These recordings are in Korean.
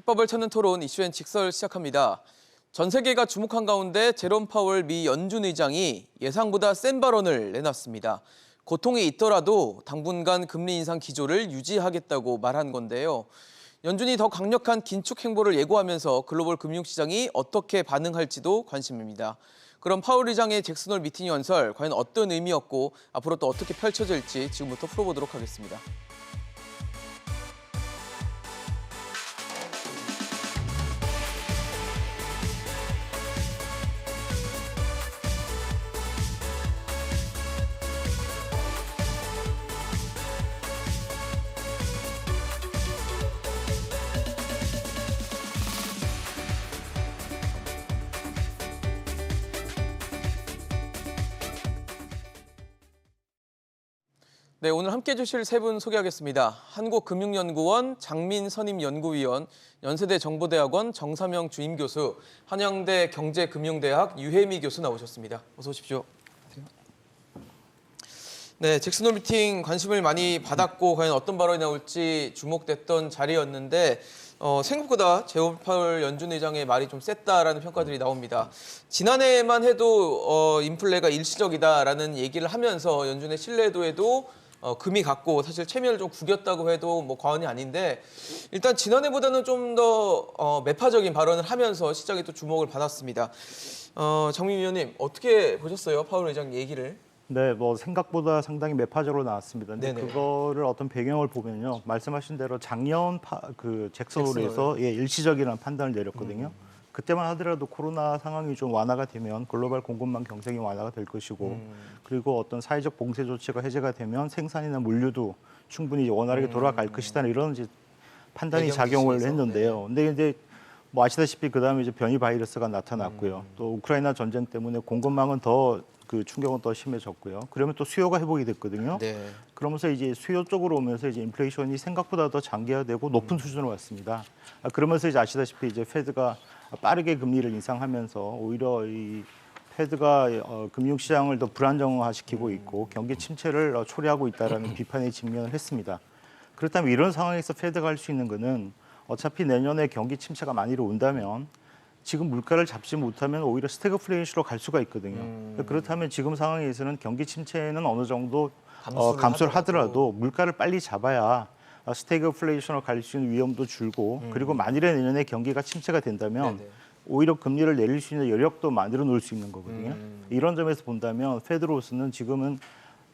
해법을 찾는 토론 이슈엔 직설 시작합니다. 전 세계가 주목한 가운데 제롬 파월 미 연준 의장이 예상보다 센 발언을 내놨습니다. 고통이 있더라도 당분간 금리 인상 기조를 유지하겠다고 말한 건데요. 연준이 더 강력한 긴축 행보를 예고하면서 글로벌 금융시장이 어떻게 반응할지도 관심입니다. 그럼 파월 의장의 잭슨홀 미팅 연설 과연 어떤 의미였고 앞으로 또 어떻게 펼쳐질지 지금부터 풀어보도록 하겠습니다. 네, 오늘 함께 해주실 세 분 소개하겠습니다. 한국금융연구원 장민선임연구위원, 연세대 정보대학원 정삼영 주임교수, 한양대 경제금융대학 유혜미 교수 나오셨습니다. 어서 오십시오. 네, 잭슨홀 미팅 관심을 많이 받았고 과연 어떤 발언이 나올지 주목됐던 자리였는데 생각보다 제롬 파월 연준 의장의 말이 좀 셌다라는 평가들이 나옵니다. 지난해만 해도 인플레가 일시적이다라는 얘기를 하면서 연준의 신뢰도에도 금이 갔고 사실 체면을 좀 구겼다고 해도 뭐 과언이 아닌데 일단 지난해보다는 좀 더 매파적인 발언을 하면서 시장이 또 주목을 받았습니다. 장민 위원님 어떻게 보셨어요? 파월 의장 얘기를? 네, 뭐 생각보다 상당히 매파적으로 나왔습니다. 근데 네네. 그거를 어떤 배경을 보면요, 말씀하신 대로 작년 잭슨홀에서 일시적이라는 판단을 내렸거든요. 그때만 하더라도 코로나 상황이 좀 완화가 되면 글로벌 공급망 경쟁이 완화가 될 것이고, 그리고 어떤 사회적 봉쇄 조치가 해제가 되면 생산이나 물류도 충분히 원활하게 돌아갈 것이다 이런 이제 판단이 작용을 했는데요. 근데 이제 뭐 아시다시피 그 다음에 이제 변이 바이러스가 나타났고요. 또 우크라이나 전쟁 때문에 공급망은 더 그 충격은 더 심해졌고요. 그러면 또 수요가 회복이 됐거든요. 네. 그러면서 이제 수요 쪽으로 오면서 이제 인플레이션이 생각보다 더 장기화되고 높은 수준으로 왔습니다. 그러면서 이제 아시다시피 이제 페드가 빠르게 금리를 인상하면서 오히려 이 페드가 금융시장을 더 불안정화시키고 있고 경기 침체를 초래하고 있다라는 비판에 직면을 했습니다. 그렇다면 이런 상황에서 페드가 할 수 있는 거는 어차피 내년에 경기 침체가 만일 온다면 지금 물가를 잡지 못하면 오히려 스태그플레이션으로 갈 수가 있거든요. 그렇다면 지금 상황에서는 경기 침체는 어느 정도 감소를 하더라도 물가를 빨리 잡아야 스태그플레이션으로 갈 수 있는 위험도 줄고 그리고 만일에 내년에 경기가 침체가 된다면 네네. 오히려 금리를 내릴 수 있는 여력도 만들어 놓을 수 있는 거거든요. 이런 점에서 본다면 페드로서는 지금은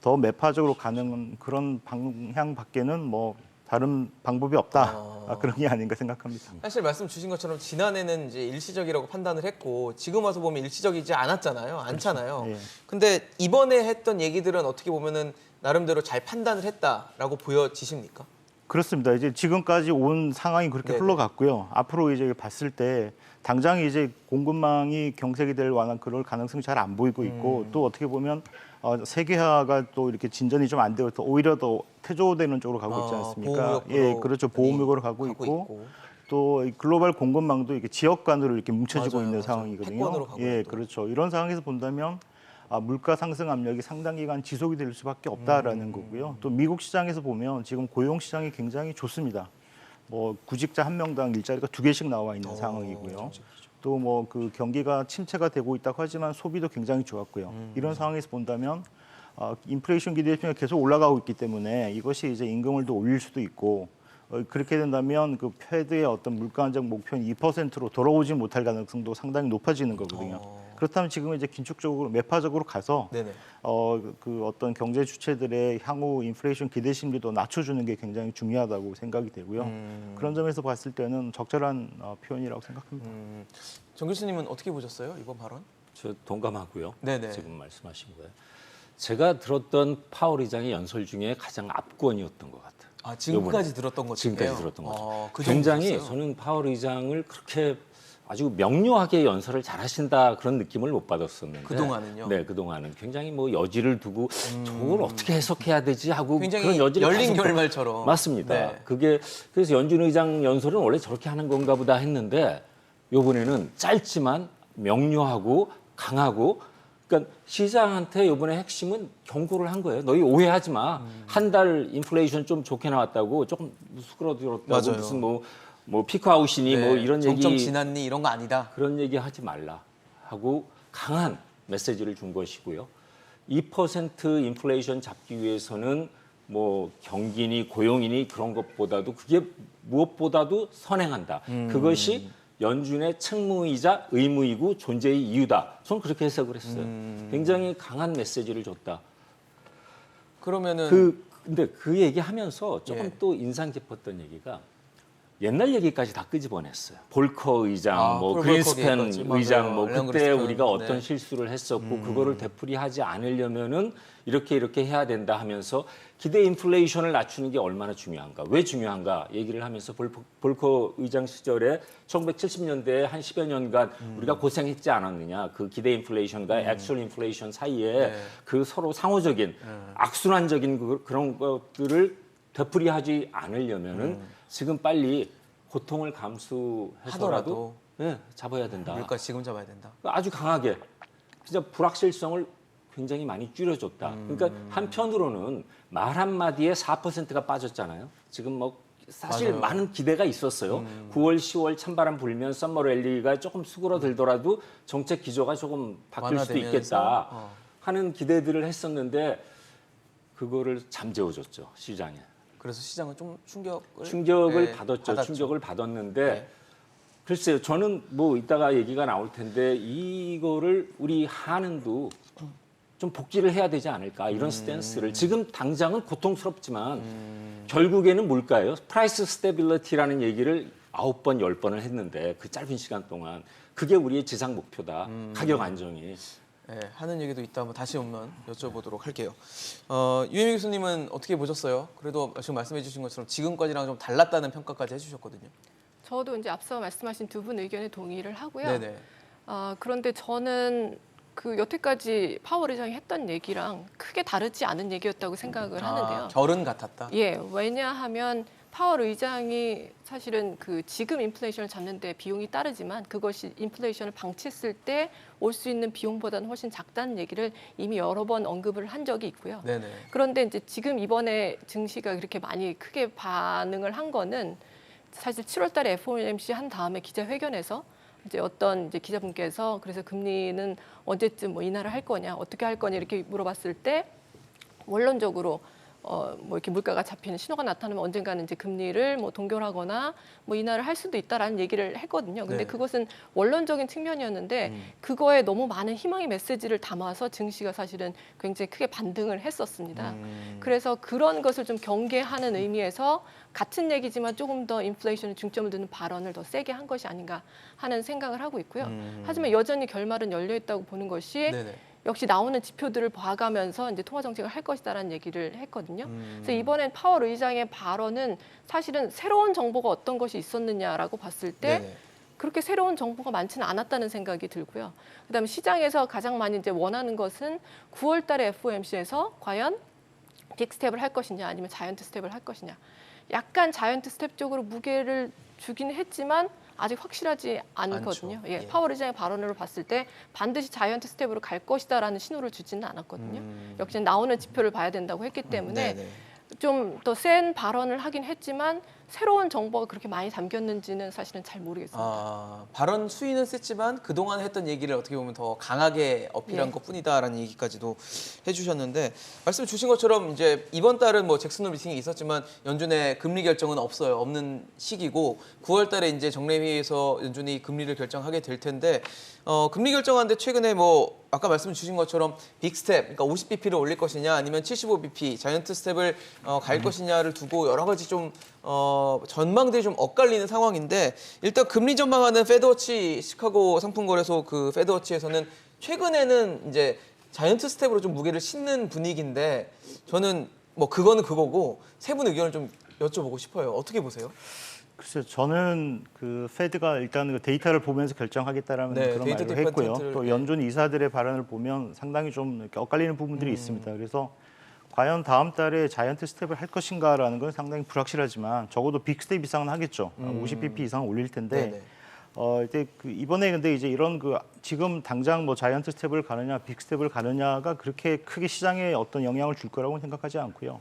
더 매파적으로 가는 그런 방향밖에는 뭐 다른 방법이 없다. 그런 게 아닌가 생각합니다. 사실 말씀 주신 것처럼 지난해는 이제 일시적이라고 판단을 했고 지금 와서 보면 일시적이지 않았잖아요. 않잖아요. 예. 근데 이번에 했던 얘기들은 어떻게 보면은 나름대로 잘 판단을 했다라고 보여지십니까? 그렇습니다. 이제 지금까지 온 상황이 그렇게 네네. 흘러갔고요. 앞으로 이제 봤을 때 당장 이제 공급망이 경색이 될 만한 그럴 가능성이 잘 안 보이고 있고 또 어떻게 보면 세계화가 또 이렇게 진전이 좀 안 되고 또 오히려 더 퇴조되는 쪽으로 가고 있지 않습니까? 보호무역으로 그렇죠. 보호무역으로 가고 있고 또 글로벌 공급망도 이렇게 지역 간으로 이렇게 뭉쳐지고 맞아요, 있는 맞아요. 상황이거든요. 패권으로 가고 있고. 그렇죠. 이런 상황에서 본다면 물가 상승 압력이 상당 기간 지속이 될 수밖에 없다라는 거고요. 또 미국 시장에서 보면 지금 고용 시장이 굉장히 좋습니다. 뭐 구직자 한 명당 일자리가 2개씩 나와 있는 상황이고요. 또 뭐 그 경기가 침체가 되고 있다고 하지만 소비도 굉장히 좋았고요. 이런 상황에서 본다면 인플레이션 기대치가 계속 올라가고 있기 때문에 이것이 이제 임금을 더 올릴 수도 있고 그렇게 된다면 그 페드의 어떤 물가 안정 목표인 2%로 돌아오지 못할 가능성도 상당히 높아지는 거거든요. 그렇다면 지금 이제 긴축적으로 매파적으로 가서 네네. 그 어떤 경제 주체들의 향후 인플레이션 기대 심리도 낮춰주는 게 굉장히 중요하다고 생각이 되고요. 그런 점에서 봤을 때는 적절한 표현이라고 생각합니다. 정 교수님은 어떻게 보셨어요? 이번 발언? 저 동감하고요. 네네. 지금 말씀하신 거예요. 제가 들었던 파월 의장의 연설 중에 가장 압권이었던 것 같아요. 아, 지금까지 들었던 것 중에요? 지금까지 들었던 것 같아요. 그 굉장히 정도였어요? 저는 파월 의장을 그렇게 아주 명료하게 연설을 잘하신다 그런 느낌을 못 받았었는데 그동안은요? 네, 그동안은 굉장히 뭐 여지를 두고 저걸 어떻게 해석해야 되지 하고 굉장히 그런 여지를 열린 계속 결말처럼. 맞습니다. 네. 그게 그래서 연준 의장 연설은 원래 저렇게 하는 건가 보다 했는데 이번에는 짧지만 명료하고 강하고 그러니까 시장한테 이번에 핵심은 경고를 한 거예요. 너희 오해하지 마. 한 달 인플레이션 좀 좋게 나왔다고 조금 수그러들었다고 맞아요. 무슨 뭐 뭐 피크아웃이니 뭐 이런 정점 얘기 지났니 이런 거 아니다. 그런 얘기 하지 말라 하고 강한 메시지를 준 것이고요. 2% 인플레이션 잡기 위해서는 뭐 경기니 고용이니 그런 것보다도 그게 무엇보다도 선행한다. 그것이 연준의 책무이자 의무이고 존재의 이유다. 저는 그렇게 해석을 했어요. 굉장히 강한 메시지를 줬다. 그러면은 근데 그 얘기하면서 조금 예. 또 인상 깊었던 얘기가 옛날 얘기까지 다 끄집어냈어요. 볼커 의장, 뭐 폴 그린스팬 볼커 얘기까지. 의장, 맞아요. 뭐 앨런 그때 그린스팬. 우리가 어떤 네. 실수를 했었고 그거를 되풀이하지 않으려면은 이렇게 해야 된다 하면서 기대 인플레이션을 낮추는 게 얼마나 중요한가, 왜 중요한가 얘기를 하면서 볼커 의장 시절에 1970년대에 한 10여 년간 우리가 고생했지 않았느냐, 그 기대 인플레이션과 액츄얼 인플레이션 사이에 네. 그 서로 상호적인 악순환적인 그런 것들을 되풀이하지 않으려면은 지금 빨리 고통을 감수해서라도 하더라도 네, 잡아야 된다. 물가 지금 잡아야 된다. 아주 강하게 진짜 불확실성을 굉장히 많이 줄여줬다. 그러니까 한편으로는 말 한마디에 4%가 빠졌잖아요. 지금 뭐 사실 맞아요. 많은 기대가 있었어요. 9월, 10월 찬바람 불면 썸머 랠리가 조금 수그러들더라도 정책 기조가 조금 바뀔 수도 완화되면서, 있겠다 하는 기대들을 했었는데 그거를 잠재워줬죠, 시장에. 그래서 시장은 좀 충격을 네, 받았죠. 충격을 받았는데 네. 글쎄요. 저는 뭐 이따가 얘기가 나올 텐데 이거를 우리 한은도 좀 복귀를 해야 되지 않을까 이런 스탠스를 지금 당장은 고통스럽지만 결국에는 뭘까요? 프라이스 스테빌리티라는 얘기를 9번, 10번을 했는데 그 짧은 시간 동안 그게 우리의 지상 목표다. 가격 안정이. 네, 하는 얘기도 있다. 뭐 다시 한번 여쭤보도록 할게요. 유혜미 교수님은 어떻게 보셨어요? 그래도 지금 말씀해주신 것처럼 지금까지랑 좀 달랐다는 평가까지 해주셨거든요. 저도 이제 앞서 말씀하신 두 분 의견에 동의를 하고요. 네네. 그런데 저는 그 여태까지 파월 의장이 했던 얘기랑 크게 다르지 않은 얘기였다고 생각을 하는데요. 결은 같았다. 예, 왜냐하면 파월 의장이 사실은 그 지금 인플레이션을 잡는 데 비용이 따르지만 그것이 인플레이션을 방치했을 때 올 수 있는 비용보다는 훨씬 작다는 얘기를 이미 여러 번 언급을 한 적이 있고요. 네네. 그런데 이제 지금 이번에 증시가 그렇게 많이 크게 반응을 한 거는 사실 7월 달에 FOMC 한 다음에 기자회견에서 이제 어떤 이제 기자분께서 그래서 금리는 언제쯤 뭐 인하를 할 거냐, 어떻게 할 거냐 이렇게 물어봤을 때 원론적으로 뭐 이렇게 물가가 잡히는 신호가 나타나면 언젠가는 이제 금리를 뭐 동결하거나 뭐 인하를 할 수도 있다라는 얘기를 했거든요. 근데 네. 그것은 원론적인 측면이었는데 그거에 너무 많은 희망의 메시지를 담아서 증시가 사실은 굉장히 크게 반등을 했었습니다. 그래서 그런 것을 좀 경계하는 의미에서 같은 얘기지만 조금 더 인플레이션에 중점을 두는 발언을 더 세게 한 것이 아닌가 하는 생각을 하고 있고요. 하지만 여전히 결말은 열려 있다고 보는 것이 네네. 역시 나오는 지표들을 봐가면서 이제 통화 정책을 할 것이다라는 얘기를 했거든요. 그래서 이번엔 파월 의장의 발언은 사실은 새로운 정보가 어떤 것이 있었느냐라고 봤을 때 네네. 그렇게 새로운 정보가 많지는 않았다는 생각이 들고요. 그다음에 시장에서 가장 많이 이제 원하는 것은 9월 달에 FOMC에서 과연 빅 스텝을 할 것이냐 아니면 자이언트 스텝을 할 것이냐. 약간 자이언트 스텝 쪽으로 무게를 주긴 했지만 아직 확실하지 않거든요. 않죠. 예, 예. 파월 의장의 발언으로 봤을 때 반드시 자이언트 스텝으로 갈 것이다라는 신호를 주지는 않았거든요. 역시 나오는 지표를 봐야 된다고 했기 때문에 네네. 좀 더 센 발언을 하긴 했지만 새로운 정보가 그렇게 많이 담겼는지는 사실은 잘 모르겠습니다. 발언 수위는 셌지만 그동안 했던 얘기를 어떻게 보면 더 강하게 어필한 예. 것뿐이다라는 얘기까지도 해주셨는데 말씀 주신 것처럼 이제 이번 달은 뭐 잭슨홀 미팅이 있었지만 연준의 금리 결정은 없어요. 없는 시기고 9월 달에 이제 정례회의에서 연준이 금리를 결정하게 될 텐데 금리 결정하는데 최근에 뭐 아까 말씀 주신 것처럼 빅 스텝, 그러니까 50bp를 올릴 것이냐 아니면 75bp, 자이언트 스텝을 갈 것이냐를 두고 여러 가지 좀 전망들이 좀 엇갈리는 상황인데 일단 금리 전망하는 페드워치 시카고 상품거래소 그 페드워치에서는 최근에는 이제 자이언트 스텝으로 좀 무게를 싣는 분위기인데 저는 뭐 그거는 그거고 세 분 의견을 좀 여쭤보고 싶어요. 어떻게 보세요? 글쎄요, 저는 그 페드가 일단 그 데이터를 보면서 결정하겠다라는 네, 그런 데이터 말을 했고요. 디파트먼트를, 또 네. 연준 이사들의 발언을 보면 상당히 좀 이렇게 엇갈리는 부분들이 있습니다. 그래서 과연 다음 달에 자이언트 스텝을 할 것인가라는 건 상당히 불확실하지만 적어도 빅 스텝 이상은 하겠죠. 50bp 이상 올릴 텐데 네네. 이제 그 이번에 근데 이제 이런 그 지금 당장 뭐 자이언트 스텝을 가느냐 빅 스텝을 가느냐가 그렇게 크게 시장에 어떤 영향을 줄 거라고는 생각하지 않고요.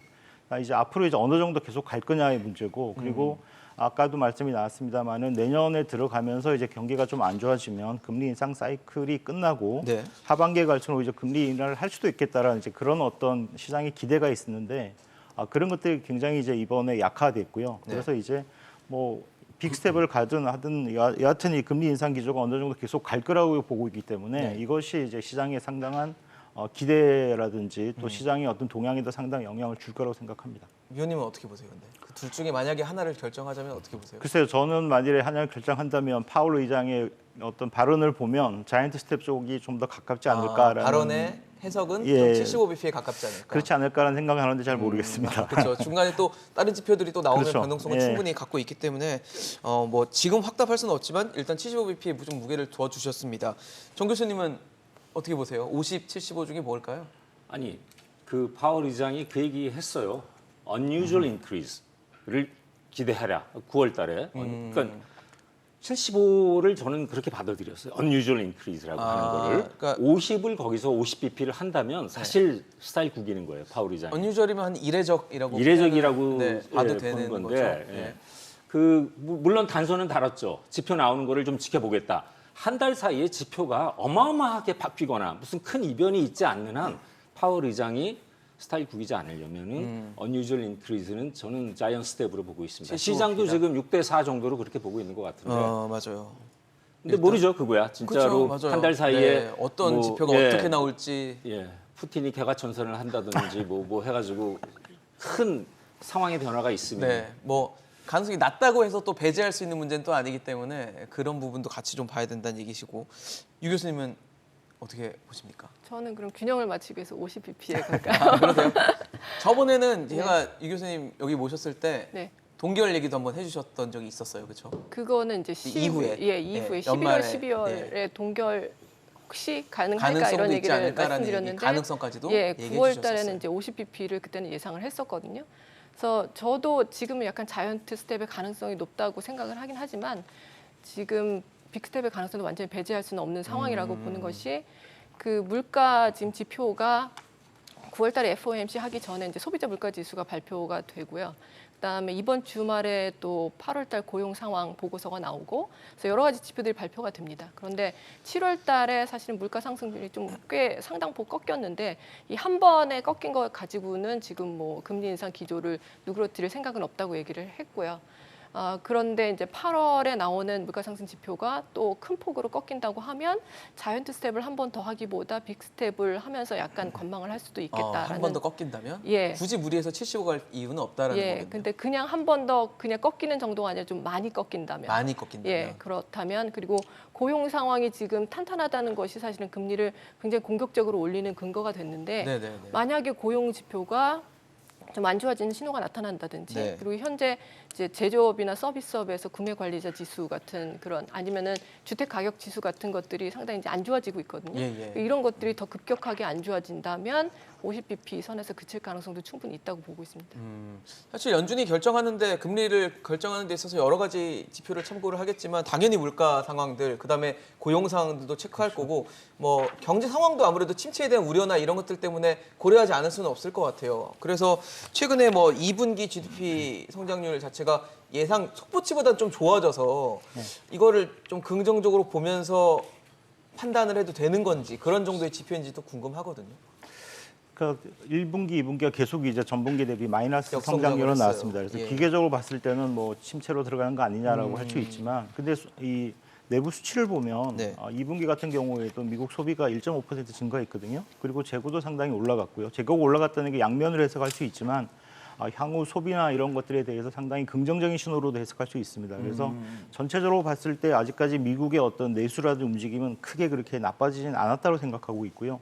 이제 앞으로 이제 어느 정도 계속 갈 거냐의 문제고 그리고 아까도 말씀이 나왔습니다만은 내년에 들어가면서 이제 경기가 좀 안 좋아지면 금리 인상 사이클이 끝나고 네. 하반기에 갈수록 이제 금리 인하를 할 수도 있겠다라는 이제 그런 어떤 시장의 기대가 있었는데 그런 것들이 굉장히 이제 이번에 약화됐고요. 네. 그래서 이제 뭐 빅스텝을 가든 하든 여하튼 이 금리 인상 기조가 어느 정도 계속 갈 거라고 보고 있기 때문에 네. 이것이 이제 시장에 상당한 기대라든지 또 시장의 어떤 동향에도 상당히 영향을 줄 거라고 생각합니다. 위원님은 어떻게 보세요? 근데 그 둘 중에 만약에 하나를 결정하자면 어떻게 보세요? 글쎄요, 저는 만일에 하나를 결정한다면 파월 의장의 어떤 발언을 보면 자이언트 스텝 쪽이 좀 더 가깝지 않을까라는 발언의 해석은 예. 좀 75bp에 가깝지 않을까? 그렇지 않을까라는 생각을 하는데 잘 모르겠습니다. 그렇죠. 중간에 또 다른 지표들이 또 나오는 그렇죠. 변동성을 예. 충분히 갖고 있기 때문에 뭐 지금 확답할 수는 없지만 일단 75bp에 좀 무게를 두어 주셨습니다. 정 교수님은 어떻게 보세요? 50, 75 중에 뭘까요? 아니 그 파월 의장이 그 얘기 했어요. unusual increase를 기대하라. 9월 달에. 그러니까 75를 저는 그렇게 받아들였어요. unusual increase라고 하는 거를. 그러니까 50을 거기서 50bp를 한다면 사실 스타일 구기는 거예요. 파월 의장이. 언유절이면 한 이례적이라고 이례적이라고 네, 봐도 예, 되는 보는 거죠. 건데 네. 예. 물론 단서는 달았죠. 지표 나오는 거를 좀 지켜보겠다. 한 달 사이에 지표가 어마어마하게 바뀌거나 무슨 큰 이변이 있지 않는 한 파월 의장이 스타일 구기지 않으려면은 unusual increase는 저는 자이언트 스텝으로 보고 있습니다. 75 시장도 입니다. 지금 6대4 정도로 그렇게 보고 있는 것 같은데. 맞아요. 근데 모르죠 그거야. 진짜로 그렇죠, 맞아요. 한 달 사이에 네, 어떤 뭐, 지표가 예, 어떻게 나올지 예, 푸틴이 개가천선을 한다든지 뭐 해가지고 큰 상황의 변화가 있으면 네, 뭐 가능성이 낮다고 해서 또 배제할 수 있는 문제는 또 아니기 때문에 그런 부분도 같이 좀 봐야 된다는 얘기시고 유 교수님은 어떻게 보십니까? 저는 그럼 균형을 맞추기 위해서 50bp에 가까워. 그러세요? 저번에는 제가 유 교수님 여기 모셨을 때 네. 동결 얘기도 한번 해주셨던 적이 있었어요, 그렇죠? 그거는 이제 이후에. 이후에 네, 11월, 연말에. 12월에 동결 혹시 가능할까 가능성도 이런 있지 얘기를 않을까라는 말씀드렸는데 얘기, 가능성까지도 예, 얘기해 9월 주셨었어요. 달에는 이제 50bp를 그때는 예상을 했었거든요. 그래서 저도 지금은 약간 자이언트 스텝의 가능성이 높다고 생각을 하긴 하지만 지금 빅스텝의 가능성도 완전히 배제할 수는 없는 상황이라고 보는 것이 그 물가 지금 지표가 9월 달에 FOMC 하기 전에 이제 소비자 물가 지수가 발표가 되고요. 그다음에 이번 주말에 또 8월 달 고용 상황 보고서가 나오고 그래서 여러 가지 지표들이 발표가 됩니다. 그런데 7월 달에 사실은 물가 상승률이 좀 꽤 상당폭 꺾였는데 이 한 번에 꺾인 거 가지고는 지금 뭐 금리 인상 기조를 누그러뜨릴 생각은 없다고 얘기를 했고요. 그런데 이제 8월에 나오는 물가 상승 지표가 또 큰 폭으로 꺾인다고 하면 자이언트 스텝을 한 번 더 하기보다 빅 스텝을 하면서 약간 관망을 할 수도 있겠다라는. 한 번 더 꺾인다면? 예. 굳이 무리해서 75 갈 이유는 없다라는 예. 거겠네요. 근데 그냥 한 번 더 그냥 꺾이는 정도가 아니라 좀 많이 꺾인다면. 많이 꺾인다면. 예, 그렇다면 그리고 고용 상황이 지금 탄탄하다는 것이 사실은 금리를 굉장히 공격적으로 올리는 근거가 됐는데 네네네. 만약에 고용 지표가 좀 안 좋아지는 신호가 나타난다든지 네. 그리고 현재 이제 제조업이나 서비스업에서 구매 관리자 지수 같은 그런 아니면은 주택 가격 지수 같은 것들이 상당히 이제 안 좋아지고 있거든요. 예, 예. 이런 것들이 더 급격하게 안 좋아진다면 50bp 선에서 그칠 가능성도 충분히 있다고 보고 있습니다. 사실 연준이 결정하는데 금리를 결정하는 데 있어서 여러 가지 지표를 참고를 하겠지만 당연히 물가 상황들 그다음에 고용 상황들도 체크할 거고 뭐 경제 상황도 아무래도 침체에 대한 우려나 이런 것들 때문에 고려하지 않을 수는 없을 것 같아요. 그래서 최근에 뭐 2분기 GDP 성장률 자체가 예상 속보치보다는 좀 좋아져서 이거를 좀 긍정적으로 보면서 판단을 해도 되는 건지 그런 정도의 지표인지도 궁금하거든요. 그러니까 1분기, 2분기가 계속 이제 전분기 대비 마이너스 역성장을 성장률은 했어요. 나왔습니다. 그래서 예. 기계적으로 봤을 때는 뭐 침체로 들어가는 거 아니냐라고 할 수 있지만, 근데 이 내부 수치를 보면 네. 2분기 같은 경우에도 미국 소비가 1.5% 증가했거든요. 그리고 재고도 상당히 올라갔고요. 재고가 올라갔다는 게 양면으로 해석할 수 있지만 향후 소비나 이런 것들에 대해서 상당히 긍정적인 신호로도 해석할 수 있습니다. 그래서 전체적으로 봤을 때 아직까지 미국의 어떤 내수라든 움직임은 크게 그렇게 나빠지진 않았다고 생각하고 있고요.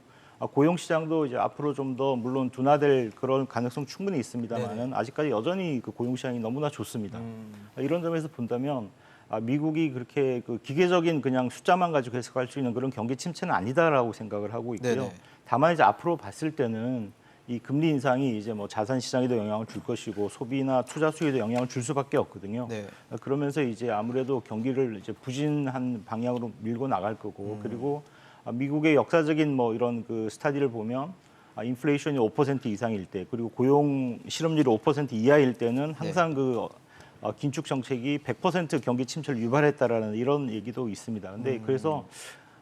고용 시장도 이제 앞으로 좀 더 물론 둔화될 그런 가능성 충분히 있습니다만은 아직까지 여전히 그 고용 시장이 너무나 좋습니다. 이런 점에서 본다면 미국이 그렇게 그 기계적인 그냥 숫자만 가지고 해석할 수 있는 그런 경기 침체는 아니다라고 생각을 하고 있고요. 네네. 다만 이제 앞으로 봤을 때는 이 금리 인상이 이제 뭐 자산 시장에도 영향을 줄 것이고 소비나 투자 수요에도 영향을 줄 수밖에 없거든요. 네. 그러면서 이제 아무래도 경기를 이제 부진한 방향으로 밀고 나갈 거고 그리고 미국의 역사적인 뭐 이런 그 스타디를 보면 인플레이션이 5% 이상일 때 그리고 고용 실업률이 5% 이하일 때는 항상 그 긴축 정책이 100% 경기 침체를 유발했다라는 이런 얘기도 있습니다. 근데 그래서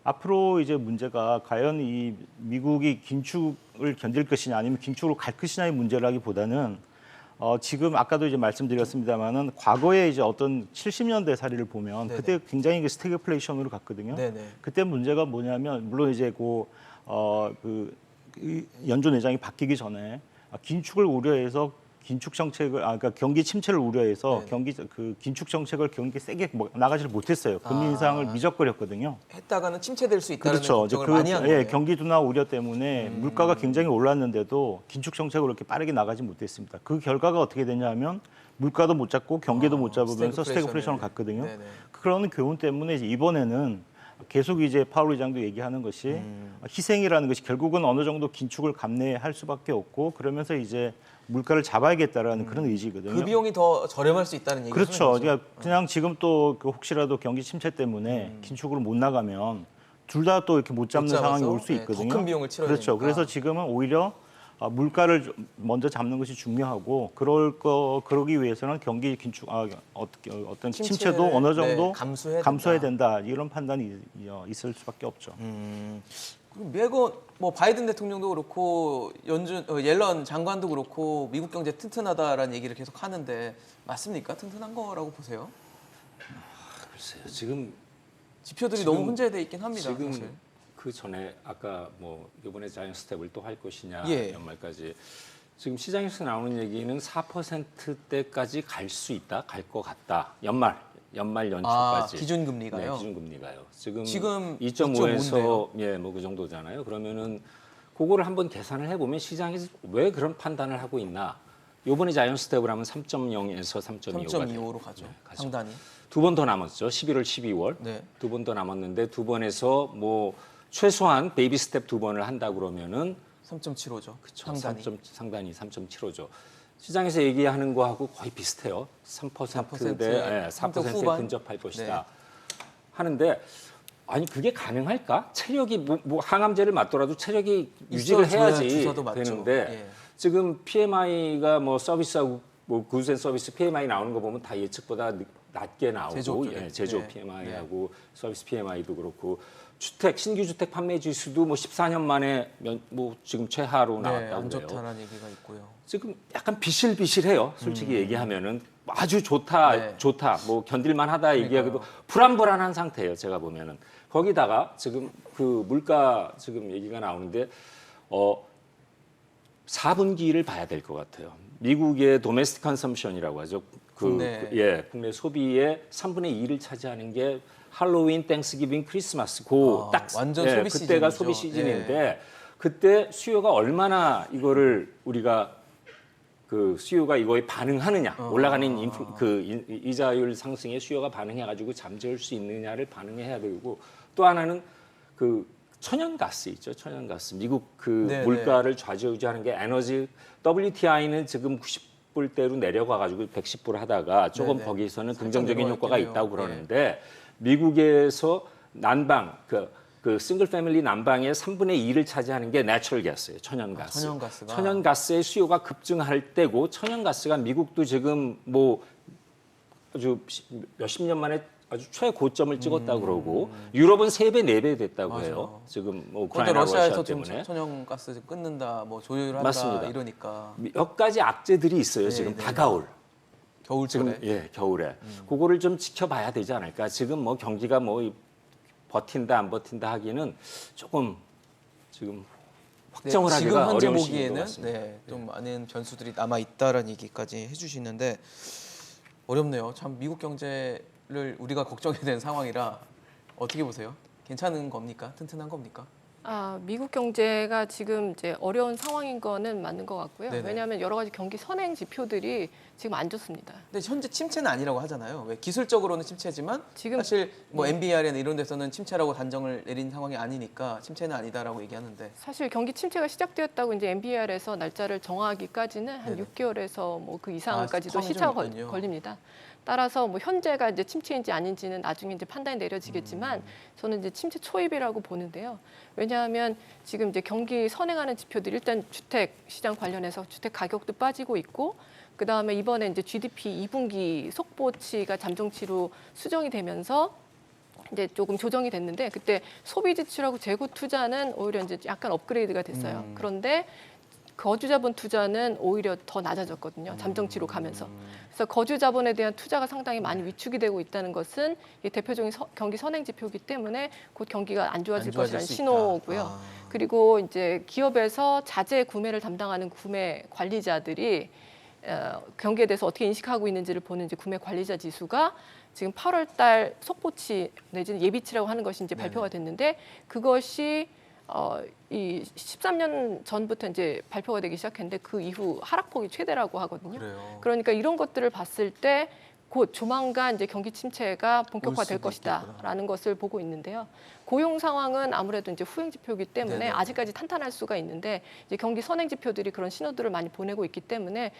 앞으로 이제 문제가 과연 이 미국이 긴축을 견딜 것이냐 아니면 긴축으로 갈 것이냐의 문제라기보다는 지금 아까도 이제 말씀드렸습니다만은 과거에 이제 어떤 70년대 사례를 보면 네네. 그때 굉장히 그 스태그플레이션으로 갔거든요. 네네. 그때 문제가 뭐냐면 물론 이제 연준 의장이 바뀌기 전에 긴축을 우려해서 긴축 정책을 그러니까 경기 침체를 우려해서 긴축 정책을 경기 세게 나가지를 못했어요. 금리 인상을 미적거렸거든요. 했다가는 침체될 수 있다는 그렇죠. 걱정을 많이 한 예, 거예요. 경기 둔화 우려 때문에 물가가 굉장히 올랐는데도 긴축 정책으로 이렇게 빠르게 나가지 못했습니다. 그 결과가 어떻게 되냐면 물가도 못 잡고 경기도 못 잡으면서 스태그플레이션을 갔거든요. 네네. 그런 교훈 때문에 이제 이번에는 계속 이제 파월 의장도 얘기하는 것이 희생이라는 것이 결국은 어느 정도 긴축을 감내할 수밖에 없고 그러면서 이제 물가를 잡아야겠다라는 그런 의지거든요. 그 비용이 더 저렴할 수 있다는 얘기죠. 그렇죠. 그냥 지금 또 혹시라도 경기 침체 때문에 긴축으로 못 나가면 둘 다 또 이렇게 못 잡는 못 잡아서, 상황이 올 수 네, 있거든요. 더 큰 비용을 치러야 그렇죠. 되니까. 그래서 지금은 오히려 물가를 먼저 잡는 것이 중요하고 그러기 위해서는 경기 긴축 어떤 침체도 침체를, 어느 정도 네, 감소해야 된다. 이런 판단이 있을 수밖에 없죠. 그리고 매번 뭐 바이든 대통령도 그렇고 옐런 장관도 그렇고 미국 경제 튼튼하다라는 얘기를 계속 하는데 맞습니까? 튼튼한 거라고 보세요? 글쎄요. 지금 지표들이 너무 혼재돼 있긴 합니다. 지금 사실. 그 전에 아까 뭐 이번에 자이언 스텝을 또 할 것이냐 예. 연말까지 지금 시장에서 나오는 얘기는 4%대까지 갈 수 있다, 갈 것 같다. 연말 연초까지. 기준금리가요? 네, 기준금리가요. 지금 지금 2.5에서 예, 뭐 그 정도잖아요. 그러면은 그거를 한번 계산을 해보면 시장에서 왜 그런 판단을 하고 있나? 요번에 자이언 스텝을 하면 3.0에서 3.25가 3.25로 가죠. 가죠. 상단이. 두 번 더 남았죠. 11월, 12월. 네. 두 번 더 남았는데 두 번에서 뭐 최소한 베이비 스텝 두 번을 한다 그러면은 3.75죠. 그쵸, 상단이. 상단이 3.75죠. 시장에서 얘기하는 거하고 거의 비슷해요. 3%대 4%에 후반? 근접할 것이다. 하는데 아니 그게 가능할까? 체력이 뭐 항암제를 맞더라도 체력이 유지를 있어줘야 해야지 주사도 맞죠. 되는데 예. 지금 PMI가 뭐 서비스하고 뭐 구스 앤 서비스 PMI 나오는 거 보면 다 예측보다 낮게 나오고 제조업 쪽에. 제조업 네. PMI하고 서비스 PMI도 그렇고 신규 주택 판매 지수도 뭐 14년 만에 뭐 지금 최하로 네, 나왔다고 안 그래요. 좋다라는 얘기가 있고요. 지금 약간 비실비실해요. 솔직히 얘기하면은 아주 좋다, 네. 좋다, 뭐 견딜만하다 얘기하기도 불안불안한 상태예요. 제가 보면은 거기다가 지금 그 물가 지금 얘기가 나오는데 4분기를 봐야 될 것 같아요. 미국의 도메스틱 컨섬션이라고 하죠. 국내 소비의 3분의 2를 차지하는 게 할로윈, 땡스기빙, 크리스마스 딱 완전 소비 그때가 시즌이죠. 소비 시즌인데 그때 수요가 얼마나 이거를 우리가 그 수요가 이거에 반응하느냐 올라가는 이자율 상승에 수요가 반응해가지고 잠재울 수 있느냐를 반응해야 되고 또 하나는 그 천연가스 있죠. 천연가스 미국 물가를 좌지우지하는 게 에너지 WTI는 지금 90불대로 내려가가지고 110불 하다가 조금 거기서는 긍정적인 효과가 있다고 그러는데 미국에서 난방 그 싱글 패밀리 난방의 3분의 2를 차지하는 게 내추럴 가스예요. 천연가스. 천연가스의 수요가 급증할 때고 천연가스가 미국도 지금 뭐 아주 몇십 년 만에 아주 최고점을 찍었다 그러고 유럽은 3배, 4배 됐다고 해요. 지금 뭐 그런데 우크라이나 러시아에서 러시아 지금 때문에. 천연가스 끊는다, 뭐 조율한다 맞습니다. 이러니까 몇 가지 악재들이 있어요. 지금 다가올. 겨울철에. 지금 겨울에. 그거를 좀 지켜봐야 되지 않을까. 지금 뭐 경기가 뭐 버틴다 안 버틴다 하기는 조금 지금 확정을 지금 하기가 현재 어려운 시기인 것 보기에는 같습니다. 좀 많은 변수들이 남아 있다라는 얘기까지 해주시는데 어렵네요. 참 미국 경제를 우리가 걱정해야 되는 상황이라 어떻게 보세요? 괜찮은 겁니까? 튼튼한 겁니까? 미국 경제가 지금 이제 어려운 상황인 거는 맞는 것 같고요. 네네. 왜냐하면 여러 가지 경기 선행 지표들이 지금 안 좋습니다. 근데 현재 침체는 아니라고 하잖아요. 왜 기술적으로는 침체지만 지금 사실 뭐 NBR이나 이런 데서는 침체라고 단정을 내린 상황이 아니니까 침체는 아니다라고 얘기하는데 사실 경기 침체가 시작되었다고 이제 NBR에서 날짜를 정하기까지는 한 네네. 6개월에서 뭐 그 이상까지도 시점이 시차가 좀 있군요. 걸립니다. 따라서 뭐 현재가 이제 침체인지 아닌지는 나중에 이제 판단이 내려지겠지만 저는 이제 침체 초입이라고 보는데요. 왜냐하면 지금 이제 경기 선행하는 지표들이 일단 주택 시장 관련해서 주택 가격도 빠지고 있고 그다음에 이번에 이제 GDP 2분기 속보치가 잠정치로 수정이 되면서 이제 조금 조정이 됐는데 그때 소비 지출하고 재고 투자는 오히려 이제 약간 업그레이드가 됐어요. 그런데 거주 자본 투자는 오히려 더 낮아졌거든요. 잠정치로 가면서. 그래서 거주 자본에 대한 투자가 상당히 많이 위축이 되고 있다는 것은 이 대표적인 경기 선행 지표이기 때문에 곧 경기가 안 좋아질 것이라는 수 있다. 신호고요. 아. 그리고 이제 기업에서 자재 구매를 담당하는 구매 관리자들이 경기에 대해서 어떻게 인식하고 있는지를 보는 이제 구매 관리자 지수가 지금 8월 달 속보치 내지는 예비치라고 하는 것이 이제 발표가 됐는데 그것이 이 13년 전부터 이제 발표가 되기 시작했는데 그 이후 하락폭이 최대라고 하거든요. 그래요. 그러니까 이런 것들을 봤을 때 곧 조만간 이제 경기 침체가 올 본격화될 수도 것이다라는 것을 보고 있는데요. 고용 상황은 아무래도 이제 후행 지표이기 때문에 네네. 아직까지 탄탄할 수가 있는데 이제 경기 선행 지표들이 그런 신호들을 많이 보내고 있기 때문에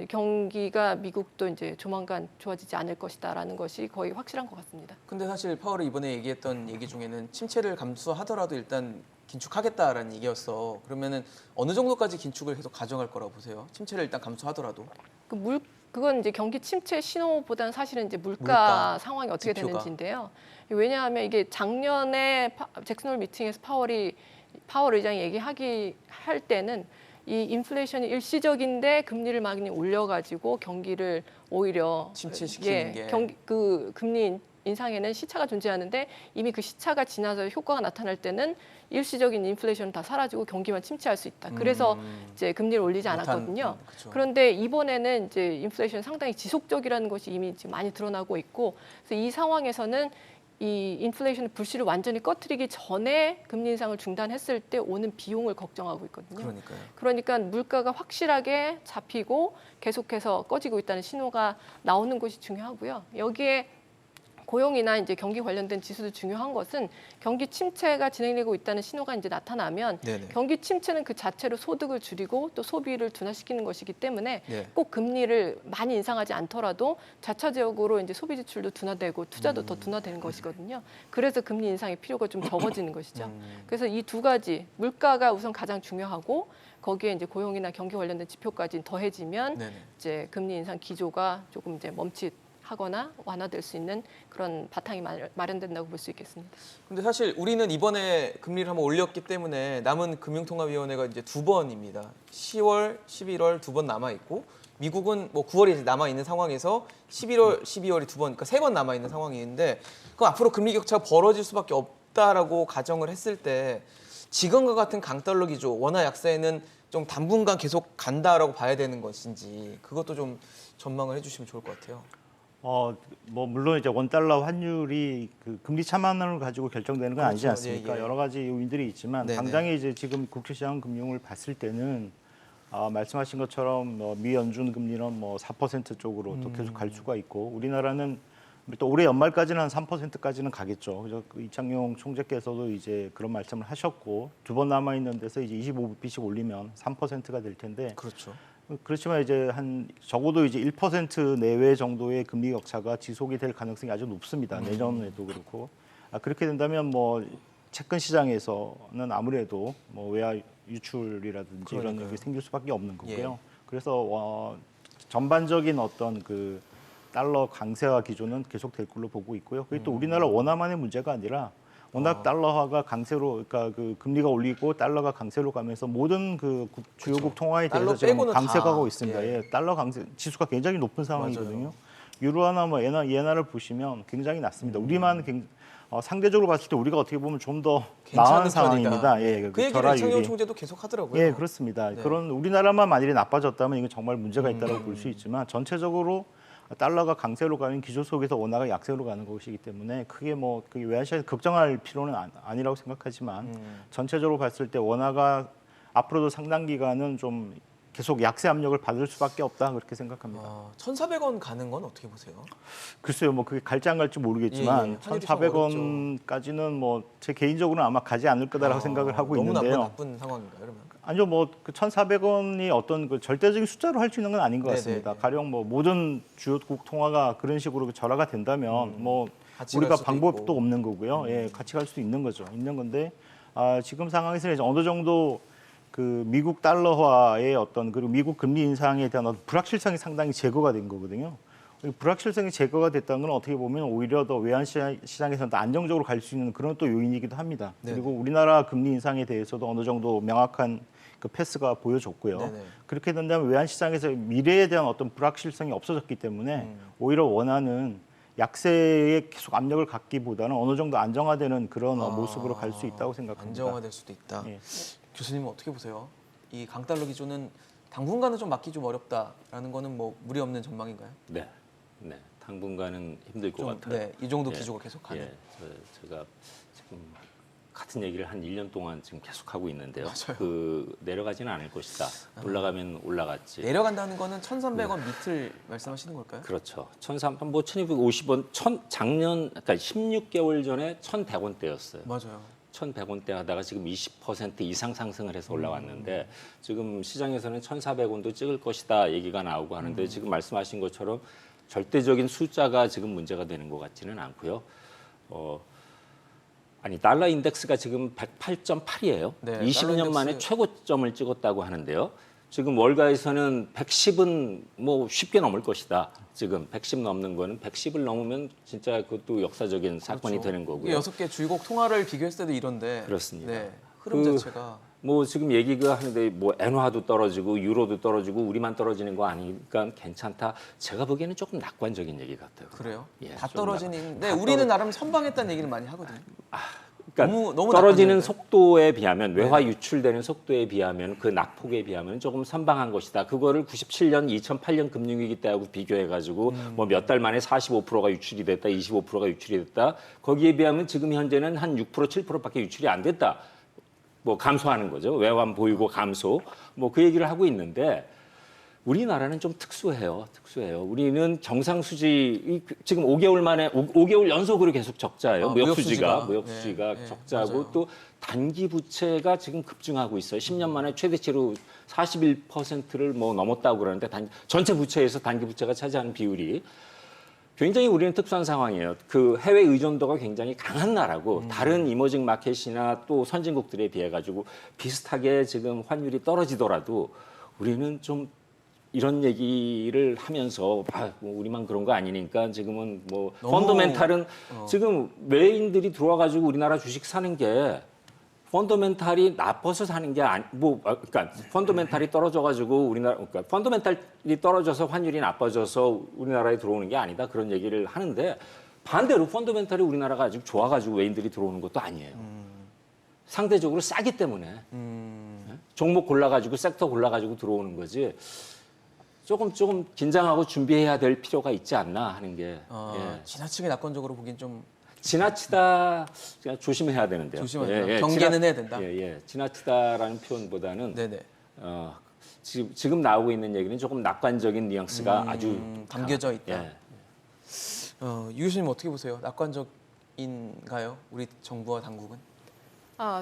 경기가 미국도 이제 조만간 좋아지지 않을 것이다라는 것이 거의 확실한 것 같습니다. 근데 사실 파월이 이번에 얘기했던 얘기 중에는 침체를 감수하더라도 일단 긴축하겠다라는 얘기였어. 그러면은 어느 정도까지 긴축을 계속 가져갈 거라고 보세요? 침체를 일단 감수하더라도. 그건 이제 경기 침체 신호보다는 사실은 이제 물가 물가 상황이 어떻게 지표가. 되는지인데요. 왜냐하면 이게 작년에 잭슨홀 미팅에서 파월 의장이 할 때는 이 인플레이션이 일시적인데 금리를 많이 올려가지고 경기를 오히려 침체시키는 게. 그 금리 인상에는 시차가 존재하는데 이미 그 시차가 지나서 효과가 나타날 때는 일시적인 인플레이션은 다 사라지고 경기만 침체할 수 있다. 그래서 이제 금리를 올리지 않았거든요. 그쵸. 그런데 이번에는 이제 인플레이션이 상당히 지속적이라는 것이 이미 지금 많이 드러나고 있고 그래서 이 상황에서는 이 인플레이션의 불씨를 완전히 꺼트리기 전에 금리 인상을 중단했을 때 오는 비용을 걱정하고 있거든요. 그러니까요. 그러니까 물가가 확실하게 잡히고 계속해서 꺼지고 있다는 신호가 나오는 것이 중요하고요. 여기에 고용이나 이제 경기 관련된 지수도 중요한 것은 경기 침체가 진행되고 있다는 신호가 이제 나타나면 네네. 경기 침체는 그 자체로 소득을 줄이고 또 소비를 둔화시키는 것이기 때문에 네. 꼭 금리를 많이 인상하지 않더라도 자차적으로 이제 소비 지출도 둔화되고 투자도 더 둔화되는 것이거든요. 그래서 금리 인상의 필요가 좀 적어지는 것이죠. 그래서 이 두 가지 물가가 우선 가장 중요하고 거기에 이제 고용이나 경기 관련된 지표까지 더해지면 네네. 이제 금리 인상 기조가 조금 이제 멈칫하거나 완화될 수 있는 그런 바탕이 마련된다고 볼 수 있겠습니다. 근데 사실 우리는 이번에 금리를 한번 올렸기 때문에 남은 금융통화위원회가 이제 두 번입니다. 10월, 11월 두 번 남아 있고 미국은 뭐 9월이 남아 있는 상황에서 11월, 12월이 두 번, 그러니까 세 번 남아 있는 상황인데 그럼 앞으로 금리 격차가 벌어질 수밖에 없다라고 가정을 했을 때 지금과 같은 강달러 기조, 원화 약세는 좀 당분간 계속 간다라고 봐야 되는 것인지 그것도 좀 전망을 해주시면 좋을 것 같아요. 뭐 물론 이제 원달러 환율이 그 금리 차만을 가지고 결정되는 건 아니지 그렇죠. 않습니까? 예, 예. 여러 가지 요인들이 있지만 네네. 당장에 이제 지금 국제시장 금융을 봤을 때는 말씀하신 것처럼 미 연준 금리는 뭐 4% 쪽으로 또 계속 갈 수가 있고 우리나라는 또 올해 연말까지는 한 3%까지는 가겠죠. 그래서 그 이창용 총재께서도 이제 그런 말씀을 하셨고 두 번 남아 있는 데서 이제 25bp씩 올리면 3%가 될 텐데 그렇죠. 그렇지만 이제 한 적어도 이제 1% 내외 정도의 금리 격차가 지속이 될 가능성이 아주 높습니다. 내년에도 그렇고 그렇게 된다면 뭐 채권 시장에서는 아무래도 뭐 외화 유출이라든지 이런 그러니까요. 게 생길 수밖에 없는 거고요. 예. 그래서 전반적인 어떤 그 달러 강세화 기조는 계속될 걸로 보고 있고요. 그게 또 우리나라 원화만의 문제가 아니라 워낙 달러화가 강세로, 그러니까 그 금리가 올리고 달러가 강세로 가면서 모든 그 주요국 통화에 달러 대해서 지금 빼고는 강세가 다, 가고 있습니다. 예. 예, 달러 강세 지수가 굉장히 높은 상황이거든요. 맞아요. 유로화나 뭐 예나를 보시면 굉장히 낮습니다. 우리만 상대적으로 봤을 때 우리가 어떻게 보면 좀 더 나은 상황입니다. 예, 그 얘기를 절하율이. 이창용 총재도 계속 하더라고요. 예, 그렇습니다. 네. 그런 우리나라만 만일에 나빠졌다면 이건 정말 문제가 있다고 볼 수 있지만 전체적으로 달러가 강세로 가는 기조 속에서 원화가 약세로 가는 것이기 때문에 크게 뭐 외환시장에서 걱정할 필요는 아니라고 생각하지만 전체적으로 봤을 때 원화가 앞으로도 상당 기간은 좀 계속 약세 압력을 받을 수밖에 없다 그렇게 생각합니다. 1,400원 가는 건 어떻게 보세요? 글쎄요, 뭐 그게 갈지 안 갈지 모르겠지만 예, 예. 환율이 참 어렵죠. 1,400원까지는 뭐 제 개인적으로는 아마 가지 않을 거다라고 생각을 하고 너무 있는데요. 나쁜 상황인가요, 그러면? 아니요, 뭐그 1,400원이 어떤 그 절대적인 숫자로 할 수 있는 건 아닌 것 네네네. 같습니다. 가령 뭐 모든 주요국 통화가 그런 식으로 그 절하가 된다면 뭐 같이 우리가 갈 수도 방법도 있고. 없는 거고요. 예, 같이 갈 수도 있는 거죠. 있는 건데 지금 상황에서는 이제 어느 정도 그 미국 달러화의 어떤 그리고 미국 금리 인상에 대한 어떤 불확실성이 상당히 제거가 된 거거든요. 이 불확실성이 제거가 됐다는 건 어떻게 보면 오히려 더 외환 시장에서는 더 안정적으로 갈 수 있는 그런 또 요인이기도 합니다. 네네. 그리고 우리나라 금리 인상에 대해서도 어느 정도 명확한 그 패스가 보여줬고요. 네네. 그렇게 된다면 외환 시장에서 미래에 대한 어떤 불확실성이 없어졌기 때문에 오히려 원하는 약세에 계속 압력을 갖기보다는 어느 정도 안정화되는 그런 모습으로 갈 수 있다고 생각합니다. 안정화될 수도 있다. 예. 교수님은 어떻게 보세요? 이 강달러 기조는 당분간은 좀 막기 좀 어렵다라는 거는 뭐 무리 없는 전망인가요? 네, 네. 당분간은 힘들 것 좀, 같아요. 네, 이 정도 예, 기조가 계속 가는. 예, 제가 지금 같은 얘기를 한 1년 동안 지금 계속 하고 있는데요. 맞아요. 그 내려가지는 않을 것이다. 올라가면 올라갔지. 내려간다는 거는 1,300원 밑을 말씀하시는 걸까요? 그렇죠. 1,250원, 작년 그러니까 16개월 전에 1,100원대였어요. 맞아요. 1,100원대 하다가 지금 20% 이상 상승을 해서 올라왔는데 지금 시장에서는 1,400원도 찍을 것이다 얘기가 나오고 하는데 지금 말씀하신 것처럼 절대적인 숫자가 지금 문제가 되는 것 같지는 않고요. 아니 달러 인덱스가 지금 108.8이에요. 네, 20년 달러 만에 인덱스. 최고점을 찍었다고 하는데요. 지금 월가에서는 110은 뭐 쉽게 넘을 것이다. 지금 110 넘는 거는 110을 넘으면 진짜 그것도 역사적인 사건이 되는 거고요. 6개 주요국 통화를 비교했을 때도 이런데. 그렇습니다. 네, 흐름 그- 자체가. 뭐 지금 얘기가 하는데 뭐 엔화도 떨어지고 유로도 떨어지고 우리만 떨어지는 거 아니니까 괜찮다. 제가 보기에는 조금 낙관적인 얘기 같아요. 그래요? 예, 다 좀 떨어지는데 다 우리는 나름 선방했다는 얘기를 많이 하거든요. 그러니까 너무 떨어지는 낙관적인데? 속도에 비하면 외화 유출되는 속도에 비하면 그 낙폭에 비하면 조금 선방한 것이다. 그거를 97년, 2008년 금융위기 때하고 비교해 가지고 뭐 몇 달 만에 45%가 유출이 됐다, 25%가 유출이 됐다. 거기에 비하면 지금 현재는 한 6%, 7%밖에 유출이 안 됐다. 뭐 감소하는 거죠. 외환 보유고 감소. 뭐 그 얘기를 하고 있는데 우리나라는 좀 특수해요. 우리는 경상수지 지금 5개월 만에 5개월 연속으로 계속 적자예요. 무역 수지가 네, 적자고 맞아요. 또 단기 부채가 지금 급증하고 있어요. 10년 만에 최대치로 41%를 뭐 넘었다고 그러는데 전체 부채에서 단기 부채가 차지하는 비율이 굉장히 우리는 특수한 상황이에요. 그 해외 의존도가 굉장히 강한 나라고 다른 이머징 마켓이나 또 선진국들에 비해 가지고 비슷하게 지금 환율이 떨어지더라도 우리는 좀 이런 얘기를 하면서 뭐 우리만 그런 거 아니니까 지금은 뭐 너무- 펀더멘탈은 지금 외인들이 들어와 가지고 우리나라 주식 사는 게 펀더멘탈이 나빠서 사는 게 그러니까 펀더멘탈이 떨어져 가지고 그러니까 펀더멘탈이 떨어져서 환율이 나빠져서 우리나라에 들어오는 게 아니다 그런 얘기를 하는데 반대로 펀더멘탈이 우리나라가 아직 좋아 가지고 외인들이 들어오는 것도 아니에요. 상대적으로 싸기 때문에 종목 골라 가지고 섹터 골라 가지고 들어오는 거지. 조금 긴장하고 준비해야 될 필요가 있지 않나 하는 게 예. 지나치게 낙관적으로 보긴 좀 지나치다 그냥 조심해야 되는데요. 조심해야 돼요. 경계는 해야 된다. 지나치다라는 표현보다는 네네. 지금 나오고 있는 얘기는 조금 낙관적인 뉘앙스가 아주 담겨져 있다. 예. 유 교수님 어떻게 보세요? 낙관적인가요? 우리 정부와 당국은?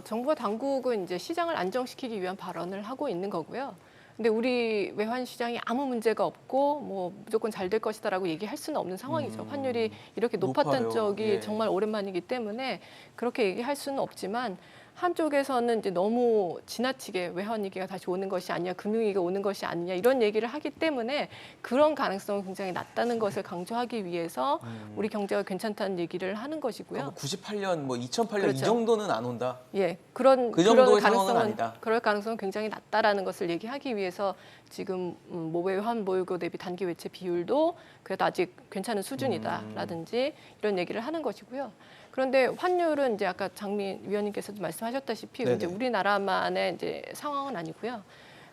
정부와 당국은 이제 시장을 안정시키기 위한 발언을 하고 있는 거고요. 근데 우리 외환 시장이 아무 문제가 없고 뭐 무조건 잘 될 것이다라고 얘기할 수는 없는 상황이죠. 환율이 이렇게 높았던 높아요. 적이 예. 정말 오랜만이기 때문에 그렇게 얘기할 수는 없지만 한쪽에서는 이제 너무 지나치게 외환 위기가 다시 오는 것이 아니냐, 금융위기가 오는 것이 아니냐 이런 얘기를 하기 때문에 그런 가능성은 굉장히 낮다는 것을 강조하기 위해서 우리 경제가 괜찮다는 얘기를 하는 것이고요. 98년, 뭐 2008년 이 그렇죠. 정도는 안 온다. 예, 그런 그 정도의 그런 상황은 아니다. 그럴 가능성은 굉장히 낮다라는 것을 얘기하기 위해서 지금 외환 보유고 대비 단기 외채 비율도 그래도 아직 괜찮은 수준이다라든지 이런 얘기를 하는 것이고요. 그런데 환율은 이제 아까 장민 위원님께서도 말씀하셨다시피 네네. 이제 우리나라만의 이제 상황은 아니고요.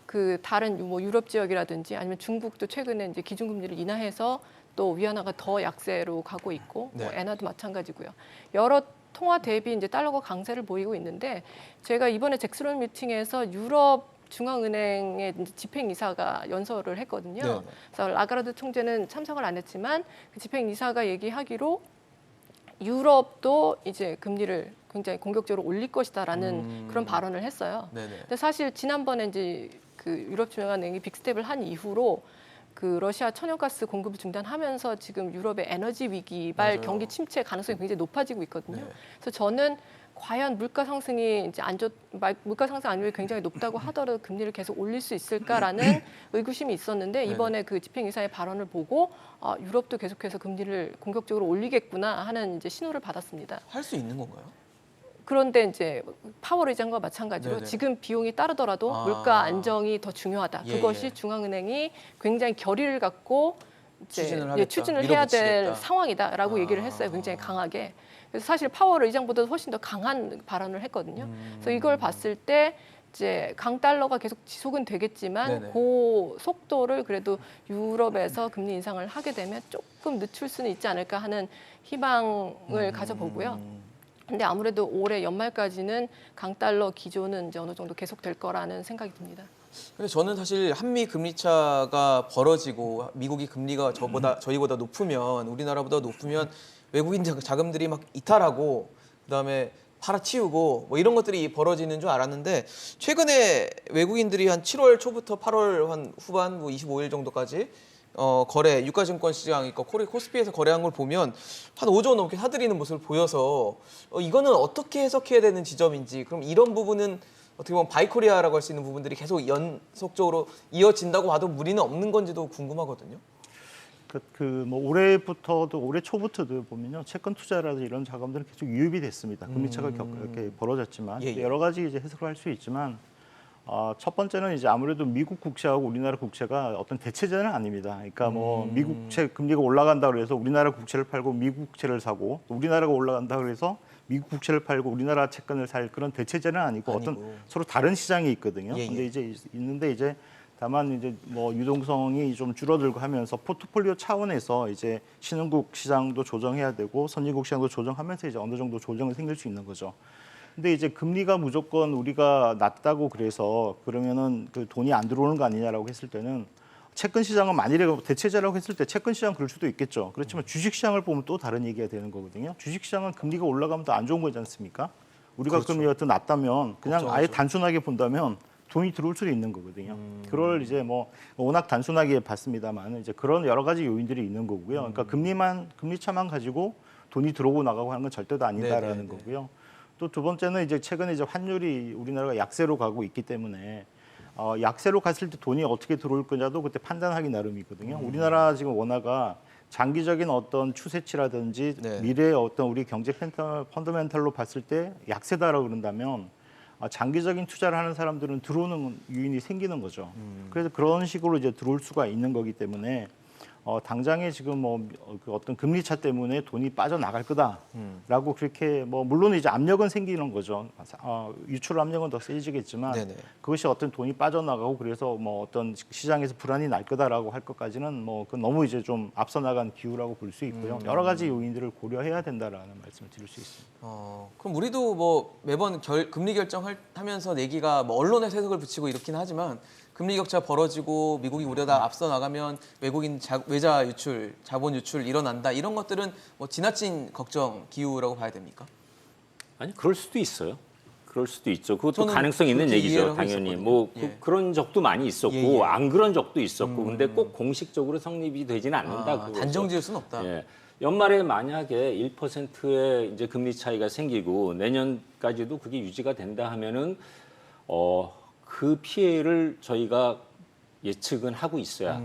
그 다른 뭐 유럽 지역이라든지 아니면 중국도 최근에 이제 기준금리를 인하해서 또 위안화가 더 약세로 가고 있고 뭐 네. 엔화도 마찬가지고요. 여러 통화 대비 이제 달러가 강세를 보이고 있는데 제가 이번에 잭스론 미팅에서 유럽 중앙은행의 집행이사가 연설을 했거든요. 네. 그래서 라가르드 총재는 참석을 안 했지만 그 집행이사가 얘기하기로 유럽도 이제 금리를 굉장히 공격적으로 올릴 것이다라는 그런 발언을 했어요. 네네. 근데 사실 지난번에 이제 그 유럽 중앙은행이 빅스텝을 한 이후로 그 러시아 천연가스 공급을 중단하면서 지금 유럽의 에너지 위기발 맞아요. 경기 침체 가능성이 굉장히 높아지고 있거든요. 네. 그래서 저는 과연 물가 상승이 이제 물가 상승 안율이 굉장히 높다고 하더라도 금리를 계속 올릴 수 있을까라는 의구심이 있었는데 이번에 그 집행 이사의 발언을 보고 유럽도 계속해서 금리를 공격적으로 올리겠구나 하는 이제 신호를 받았습니다. 할 수 있는 건가요? 그런데 이제 파월 의장과 마찬가지로 네네. 지금 비용이 따르더라도 아. 물가 안정이 더 중요하다. 예, 그것이 예. 중앙은행이 굉장히 결의를 갖고 이제 추진을 하겠다. 추진을 해야 될 밀어붙이겠다. 상황이다라고 아. 얘기를 했어요. 굉장히 강하게. 그래서 사실 파월 의장보다 훨씬 더 강한 발언을 했거든요. 그래서 이걸 봤을 때 이제 강달러가 계속 지속은 되겠지만 네네. 그 속도를 그래도 유럽에서 금리 인상을 하게 되면 조금 늦출 수는 있지 않을까 하는 희망을 가져보고요. 근데 아무래도 올해 연말까지는 강달러 기조는 이제 어느 정도 계속될 거라는 생각이 듭니다. 근데 저는 사실 한미 금리 차가 벌어지고 미국이 금리가 저희보다 높으면 우리나라보다 높으면 외국인 자금들이 막 이탈하고 그다음에 팔아치우고 뭐 이런 것들이 벌어지는 줄 알았는데 최근에 외국인들이 한 7월 초부터 8월 한 후반 뭐 25일 정도까지 거래 유가증권 시장 코스피에서 거래한 걸 보면 한 5조 넘게 사들이는 모습을 보여서 이거는 어떻게 해석해야 되는 지점인지 그럼 이런 부분은 어떻게 보면 바이코리아라고 할 수 있는 부분들이 계속 연속적으로 이어진다고 봐도 무리는 없는 건지도 궁금하거든요. 뭐 올해부터도 올해 초부터도 보면요 채권 투자라든지 이런 자금들은 계속 유입이 됐습니다. 금리차가 이렇게 벌어졌지만 예, 예. 여러 가지 이제 해석을 할 수 있지만 첫 번째는 이제 아무래도 미국 국채하고 우리나라 국채가 어떤 대체제는 아닙니다. 그러니까 뭐 미국 국채 금리가 올라간다 그래서 우리나라 국채를 팔고 미국 국채를 사고 또 우리나라가 올라간다 그래서 미국 국채를 팔고 우리나라 채권을 살 그런 대체제는 아니고 어떤 서로 다른 시장이 있거든요. 예, 예. 근데 이제 있는데 이제 다만 이제 뭐 유동성이 좀 줄어들고 하면서 포트폴리오 차원에서 이제 신흥국 시장도 조정해야 되고 선진국 시장도 조정하면서 이제 어느 정도 조정이 생길 수 있는 거죠. 근데 이제 금리가 무조건 우리가 낮다고 그래서 그러면은 그 돈이 안 들어오는 거 아니냐라고 했을 때는 채권 시장은 만일에 대체제라고 했을 때 채권 시장 그럴 수도 있겠죠. 그렇지만 주식 시장을 보면 또 다른 얘기가 되는 거거든요. 주식 시장은 금리가 올라가면 더 안 좋은 거지 않습니까? 우리가 그렇죠. 금리가 더 낮다면 그냥 걱정하죠. 아예 단순하게 본다면 돈이 들어올 수도 있는 거거든요. 그걸 이제 뭐 워낙 단순하게 봤습니다만 이제 그런 여러 가지 요인들이 있는 거고요. 그러니까 금리차만 가지고 돈이 들어오고 나가고 하는 건 절대도 아니다라는 네네네. 거고요. 또 두 번째는 이제 최근에 이제 환율이 우리나라가 약세로 가고 있기 때문에 약세로 갔을 때 돈이 어떻게 들어올 거냐도 그때 판단하기 나름이거든요. 우리나라 지금 원화가 장기적인 어떤 추세치라든지 네. 미래의 어떤 우리 경제 펀더멘털로 봤을 때 약세다라고 그런다면 장기적인 투자를 하는 사람들은 들어오는 유인이 생기는 거죠. 그래서 그런 식으로 이제 들어올 수가 있는 거기 때문에 당장에 지금 그 어떤 금리차 때문에 돈이 빠져나갈 거다라고 그렇게 뭐 물론 이제 압력은 생기는 거죠. 유출 압력은 더 세지겠지만 네네. 그것이 어떤 돈이 빠져나가고 그래서 뭐 어떤 시장에서 불안이 날 거다라고 할 것까지는 뭐 그 너무 이제 좀 앞서 나간 기후라고 볼 수 있고요. 여러 가지 요인들을 고려해야 된다라는 말씀을 드릴 수 있습니다. 그럼 우리도 뭐 매번 금리 결정하면서 내기가 뭐 언론에 해석을 붙이고 이렇긴 하지만 금리 격차 벌어지고 미국이 우려다 앞서 나가면 외국인 외자 유출, 자본 유출 일어난다 이런 것들은 뭐 지나친 걱정 기후라고 봐야 됩니까? 아니 그럴 수도 있어요. 그럴 수도 있죠. 그것도 저는 가능성 있는 그렇게 얘기죠. 이해를 하고 당연히 있었거든요. 뭐 예. 그런 적도 많이 있었고 예, 예. 안 그런 적도 있었고 근데 꼭 공식적으로 성립이 되지는 않는다. 그거죠. 단정 지을 수는 없다. 예. 연말에 만약에 1%의 이제 금리 차이가 생기고 내년까지도 그게 유지가 된다 하면은 그 피해를 저희가 예측은 하고 있어야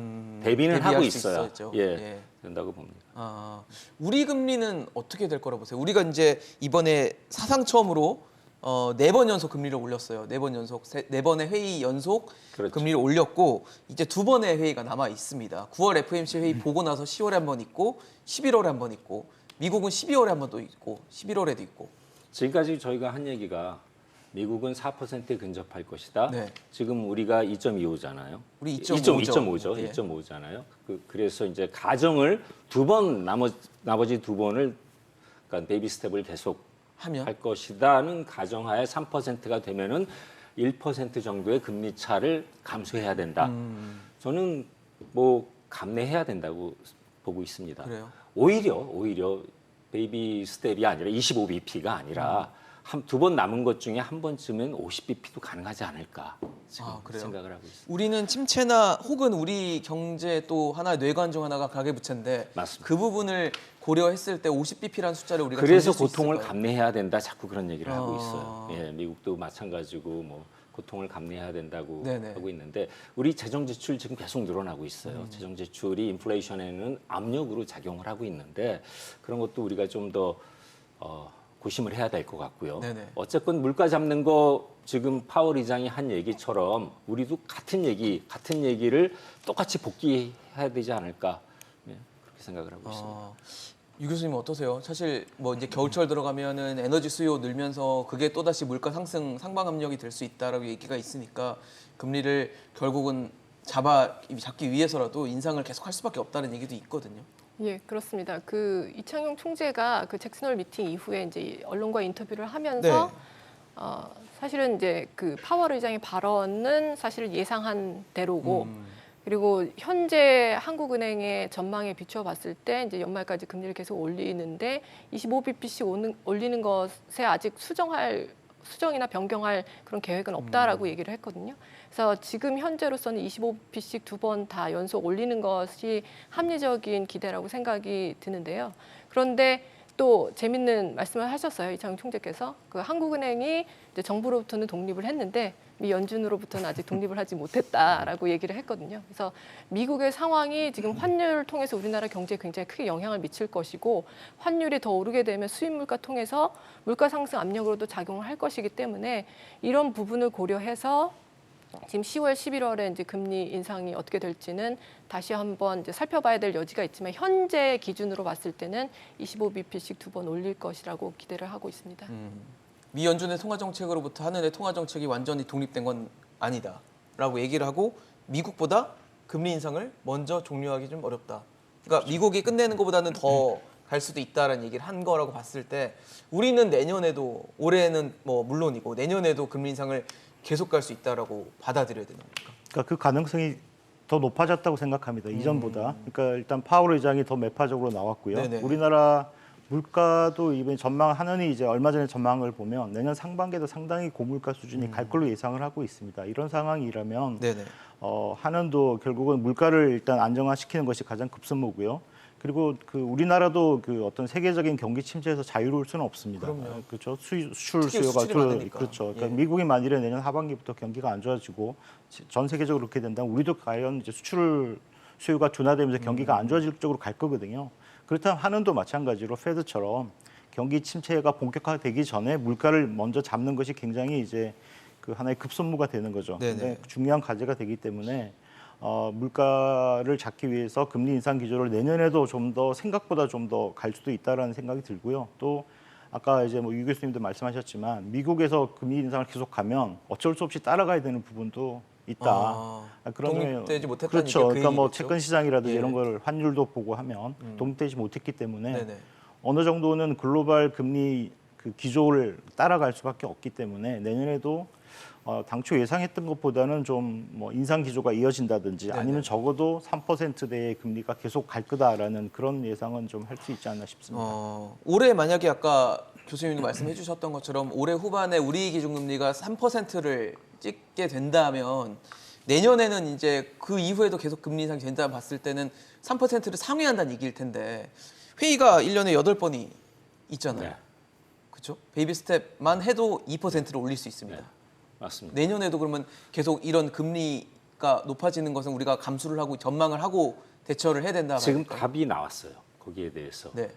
대비는 대비할 하고 수 있어야 있어야죠. 예, 된다고 봅니다. 우리 금리는 어떻게 될 거라고 보세요? 우리가 이제 이번에 사상 처음으로 4번 연속 금리를 올렸어요. 4번 연속, 4번의 회의 연속 그렇죠. 금리를 올렸고 이제 2번의 회의가 남아 있습니다. 9월 FOMC 회의 보고 나서 10월에 한 번 있고 11월에 한 번 있고 미국은 12월에 한 번 또 있고 11월에도 있고. 지금까지 저희가 한 얘기가 미국은 4%에 근접할 것이다. 네. 지금 우리가 2.25잖아요. 우리 2.5 죠. 2.5죠. 예. 2.5잖아요. 그래서 이제 가정을 나머지 두 번을 그러니까 베이비 스텝을 계속 하면 할 것이다는 가정하에 3%가 되면은 1% 정도의 금리 차를 감수해야 된다. 저는 뭐 감내해야 된다고 보고 있습니다. 그래요. 오히려 베이비 스텝이 아니라 25bp가 아니라 두 번 남은 것 중에 한 번쯤은 50bp도 가능하지 않을까 지금 그래요? 생각을 하고 있습니다. 우리는 침체나 혹은 우리 경제 또 하나의 뇌관 중 하나가 가계부채인데 맞습니다. 그 부분을 고려했을 때 50bp라는 숫자를 우리가 그래서 던질 수 고통을 있을까요? 감내해야 된다 자꾸 그런 얘기를 하고 아. 있어요. 예, 미국도 마찬가지고 뭐 고통을 감내해야 된다고 네네. 하고 있는데 우리 재정 지출 지금 계속 늘어나고 있어요. 재정 지출이 인플레이션에는 압력으로 작용을 하고 있는데 그런 것도 우리가 좀 더 고심을 해야 될 것 같고요. 네네. 어쨌건 물가 잡는 거 지금 파월 의장이 한 얘기처럼 우리도 같은 얘기를 똑같이 복귀해야 되지 않을까 그렇게 생각을 하고 있습니다. 유 교수님 어떠세요? 사실 뭐 이제 겨울철 들어가면은 에너지 수요 늘면서 그게 또 다시 물가 상승 상방 압력이 될 수 있다라고 얘기가 있으니까 금리를 결국은 잡기 위해서라도 인상을 계속 할 수밖에 없다는 얘기도 있거든요. 예, 그렇습니다. 그 이창용 총재가 그 잭슨홀 미팅 이후에 이제 언론과 인터뷰를 하면서 네. 사실은 이제 그 파월 의장의 발언은 사실 예상한 대로고 그리고 현재 한국은행의 전망에 비추어 봤을 때 이제 연말까지 금리를 계속 올리는데 25bp씩 올리는 것에 아직 수정이나 변경할 그런 계획은 없다라고 얘기를 했거든요. 그래서 지금 현재로서는 25bp씩 두 번 다 연속 올리는 것이 합리적인 기대라고 생각이 드는데요. 그런데 또 재밌는 말씀을 하셨어요. 이창용 총재께서 그 한국은행이 이제 정부로부터는 독립을 했는데 미 연준으로부터는 아직 독립을 하지 못했다라고 얘기를 했거든요. 그래서 미국의 상황이 지금 환율을 통해서 우리나라 경제에 굉장히 크게 영향을 미칠 것이고 환율이 더 오르게 되면 수입 물가 통해서 물가 상승 압력으로도 작용을 할 것이기 때문에 이런 부분을 고려해서 지금 10월, 11월에 이제 금리 인상이 어떻게 될지는 다시 한번 이제 살펴봐야 될 여지가 있지만 현재 기준으로 봤을 때는 25bp씩 두 번 올릴 것이라고 기대를 하고 있습니다. 미 연준의 통화 정책으로부터 한은의 통화 정책이 완전히 독립된 건 아니다라고 얘기를 하고 미국보다 금리 인상을 먼저 종료하기 좀 어렵다. 그러니까 미국이 끝내는 것보다는 더 갈 수도 있다라는 얘기를 한 거라고 봤을 때 우리는 내년에도 올해는 뭐 물론이고 내년에도 금리 인상을 계속 갈 수 있다라고 받아들여야 되는 겁니까? 그러니까 그 가능성이 더 높아졌다고 생각합니다. 이전보다. 그러니까 일단 파월 의장이 더 매파적으로 나왔고요. 네네. 우리나라 물가도 이번에 전망하느니 이제 얼마 전에 전망을 보면 내년 상반기에도 상당히 고물가 수준이 갈 걸로 예상을 하고 있습니다. 이런 상황이라면 네네. 한은도 결국은 물가를 일단 안정화시키는 것이 가장 급선무고요. 그리고 그 우리나라도 그 어떤 세계적인 경기 침체에서 자유로울 수는 없습니다. 그럼요. 그렇죠. 수출 특히 수요가 수출이 많으니까. 그렇죠. 그러니까 예. 미국이 만일에 내년 하반기부터 경기가 안 좋아지고 전 세계적으로 그렇게 된다면 우리도 과연 이제 수출 수요가 둔화되면서 경기가 안 좋아질 쪽으로 갈 거거든요. 그렇다면 한은도 마찬가지로 페드처럼 경기 침체가 본격화되기 전에 물가를 먼저 잡는 것이 굉장히 이제 그 하나의 급선무가 되는 거죠. 네네. 근데 중요한 과제가 되기 때문에 물가를 잡기 위해서 금리 인상 기조를 내년에도 좀 더 생각보다 좀 더 갈 수도 있다라는 생각이 들고요. 또 아까 이제 뭐 유 교수님도 말씀하셨지만 미국에서 금리 인상을 계속하면 어쩔 수 없이 따라가야 되는 부분도 있다. 그런 독립되지 못했다는 그렇죠. 얘기가 그 그러니까 뭐 얘기겠죠? 채권 시장이라든지 예. 이런 걸 환율도 보고 하면 독립되지 못했기 때문에 네네. 어느 정도는 글로벌 금리 그 기조를 따라갈 수밖에 없기 때문에 내년에도 당초 예상했던 것보다는 좀 뭐 인상 기조가 이어진다든지 네네. 아니면 적어도 3%대의 금리가 계속 갈 거다라는 그런 예상은 좀 할 수 있지 않나 싶습니다. 올해 만약에 아까 교수님도 말씀해 주셨던 것처럼 올해 후반에 우리 기준금리가 3%를 찍게 된다면 내년에는 이제 그 이후에도 계속 금리 인상이 된다 봤을 때는 3%를 상회한다는 얘기일 텐데 회의가 1년에 8번이 있잖아요. 네. 그렇죠? 베이비 스텝만 해도 2%를 올릴 수 있습니다. 네, 맞습니다. 내년에도 그러면 계속 이런 금리가 높아지는 것은 우리가 감수를 하고 전망을 하고 대처를 해야 된다 지금 말일까요? 답이 나왔어요. 거기에 대해서. 네.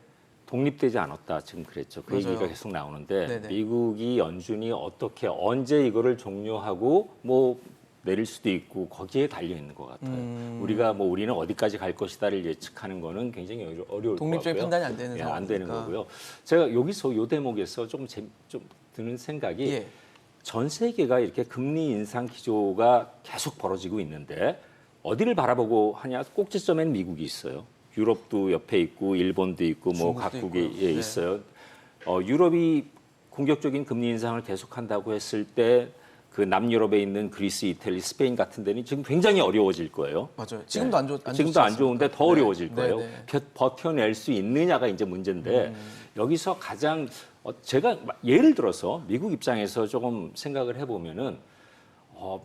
독립되지 않았다 지금 그랬죠. 그 맞아요. 얘기가 계속 나오는데 네네. 미국이 연준이 어떻게 언제 이거를 종료하고 뭐 내릴 수도 있고 거기에 달려 있는 것 같아요. 우리는 어디까지 갈 것이다를 예측하는 거는 굉장히 어려울 것 독립적인 같고요. 판단이 안 되는 안 되는 상황이니까. 거고요. 제가 여기서 요 대목에서 좀 드는 생각이 예. 전 세계가 이렇게 금리 인상 기조가 계속 벌어지고 있는데 어디를 바라보고 하냐? 꼭지점에는 미국이 있어요. 유럽도 옆에 있고 일본도 있고 뭐 중국도 각국이 있고요. 예, 네. 있어요. 유럽이 공격적인 금리 인상을 계속한다고 했을 때 그 남유럽에 있는 그리스, 이태리, 스페인 같은 데는 지금 굉장히 어려워질 거예요. 맞아요. 지금도 안 좋지 지금도 안 좋은데 더 네. 어려워질 거예요. 네, 네. 버텨낼 수 있느냐가 이제 문제인데 여기서 가장 제가 예를 들어서 미국 입장에서 조금 생각을 해보면은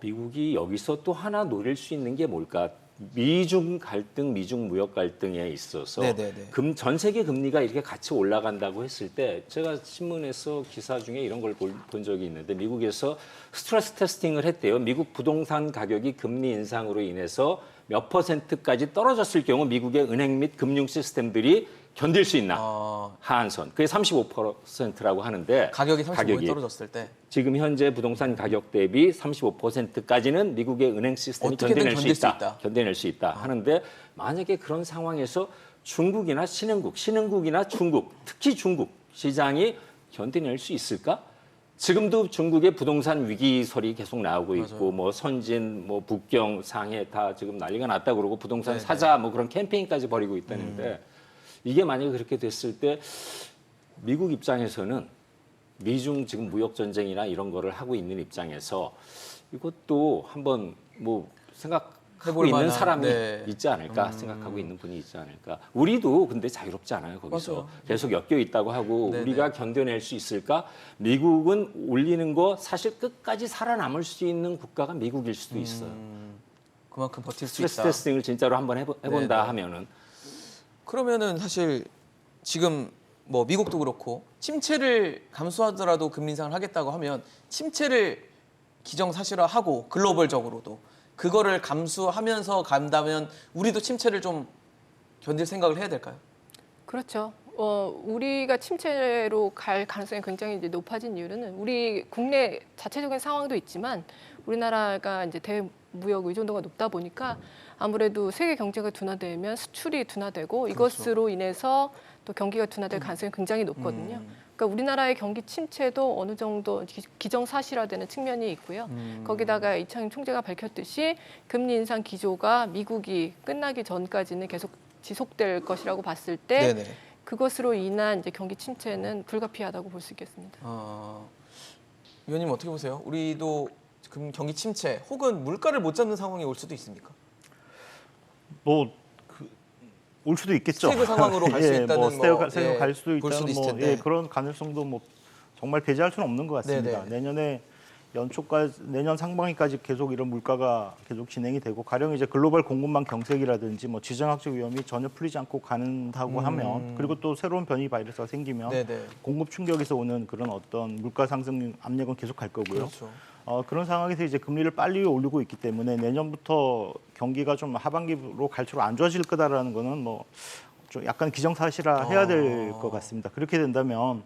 미국이 여기서 또 하나 노릴 수 있는 게 뭘까? 미중 갈등, 미중 무역 갈등에 있어서 네네네. 전 세계 금리가 이렇게 같이 올라간다고 했을 때 제가 신문에서 기사 중에 이런 걸 본 적이 있는데 미국에서 스트레스 테스팅을 했대요. 미국 부동산 가격이 금리 인상으로 인해서 몇 %까지 떨어졌을 경우 미국의 은행 및 금융 시스템들이 견딜 수 있나? 하한선. 그게 35%라고 하는데 가격이 35% 떨어졌을 때 지금 현재 부동산 가격 대비 35%까지는 미국의 은행 시스템이 어떻게든 견뎌낼 수 견딜 수 있다. 있다. 견뎌낼 수 있다 하는데 만약에 그런 상황에서 중국이나 신흥국이나 중국, 특히 중국 시장이 견뎌낼 수 있을까? 지금도 중국의 부동산 위기설이 계속 나오고 있고 뭐 선진, 뭐 북경, 상해 다 지금 난리가 났다 그러고 부동산 네네. 사자 뭐 그런 캠페인까지 벌이고 있다는데 이게 만약에 그렇게 됐을 때 미국 입장에서는 미중 지금 무역 전쟁이나 이런 거를 하고 있는 입장에서 이것도 한번 뭐 생각하고 해볼 있는 만한, 사람이 네. 있지 않을까 생각하고 있는 분이 있지 않을까. 우리도 근데 자유롭지 않아요 거기서 맞아요. 계속 엮여 있다고 하고 네네. 우리가 견뎌낼 수 있을까? 미국은 올리는 거 사실 끝까지 살아남을 수 있는 국가가 미국일 수도 있어요. 그만큼 버틸 수 스트레스 있다. 테스팅을 진짜로 한번 해본다 네네. 하면은 그러면은 사실 지금 뭐 미국도 그렇고 침체를 감수하더라도 금리 인상을 하겠다고 하면 침체를 기정사실화하고 글로벌적으로도 그거를 감수하면서 간다면 우리도 침체를 좀 견딜 생각을 해야 될까요? 그렇죠. 우리가 침체로 갈 가능성이 굉장히 이제 높아진 이유는 우리 국내 자체적인 상황도 있지만 우리나라가 이제 대무역 의존도가 높다 보니까 아무래도 세계 경제가 둔화되면 수출이 둔화되고 이것으로 인해서 또 경기가 둔화될 가능성이 굉장히 높거든요. 그러니까 우리나라의 경기 침체도 어느 정도 기정사실화되는 측면이 있고요. 거기다가 이창용 총재가 밝혔듯이 금리 인상 기조가 미국이 끝나기 전까지는 계속 지속될 것이라고 봤을 때 네네. 그것으로 인한 이제 경기 침체는 불가피하다고 볼 수 있겠습니다. 위원님 어떻게 보세요? 우리도 지금 경기 침체 혹은 물가를 못 잡는 상황이 올 수도 있습니까? 뭐 올 수도 있겠죠. 스태그 상황으로 갈 수 있다는 뭐 스태그 뭐, 상황 예, 갈 수도 볼 수도 있다는 있을 뭐 텐데. 그런 가능성도 뭐 정말 배제할 수는 없는 것 같습니다. 네네. 내년에 연초까지 내년 상반기까지 계속 이런 물가가 계속 진행이 되고 가령 이제 글로벌 공급망 경색이라든지 뭐 지정학적 위험이 전혀 풀리지 않고 간다고 하면 그리고 또 새로운 변이 바이러스가 생기면 네네. 공급 충격에서 오는 그런 어떤 물가 상승 압력은 계속 갈 거고요. 그렇죠. 그런 상황에서 이제 금리를 빨리 올리고 있기 때문에 내년부터 경기가 좀 하반기로 갈수록 안 좋아질 거다라는 거는 뭐 좀 약간 기정사실화 해야 될 것 같습니다. 그렇게 된다면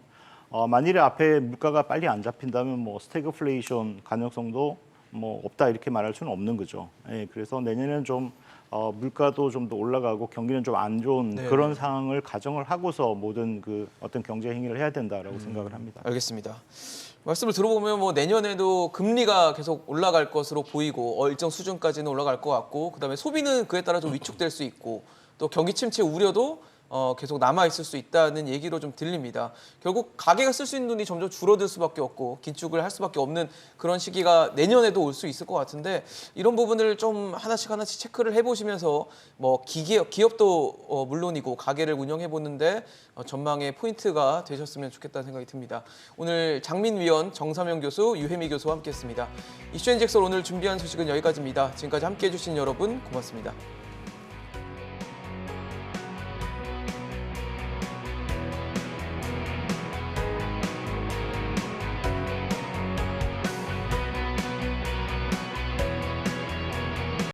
만일에 앞에 물가가 빨리 안 잡힌다면 뭐 스태그플레이션 가능성도 뭐 없다 이렇게 말할 수는 없는 거죠. 예, 그래서 내년에는 좀 물가도 좀 더 올라가고 경기는 좀 안 좋은 네네. 그런 상황을 가정을 하고서 모든 그 어떤 경제 행위를 해야 된다라고 생각을 합니다. 알겠습니다. 말씀을 들어보면 뭐 내년에도 금리가 계속 올라갈 것으로 보이고 일정 수준까지는 올라갈 것 같고 그다음에 소비는 그에 따라 좀 위축될 수 있고 또 경기 침체 우려도 계속 남아 있을 수 있다는 얘기로 좀 들립니다. 결국 가게가 쓸 수 있는 돈이 점점 줄어들 수밖에 없고 긴축을 할 수밖에 없는 그런 시기가 내년에도 올 수 있을 것 같은데 이런 부분을 좀 하나씩 체크를 해보시면서 뭐 기업도 물론이고 가게를 운영해 보는데 전망의 포인트가 되셨으면 좋겠다는 생각이 듭니다. 오늘 장민 위원, 정삼영 교수, 유혜미 교수와 함께했습니다. 이슈앤잭설 오늘 준비한 소식은 여기까지입니다. 지금까지 함께해 주신 여러분 고맙습니다.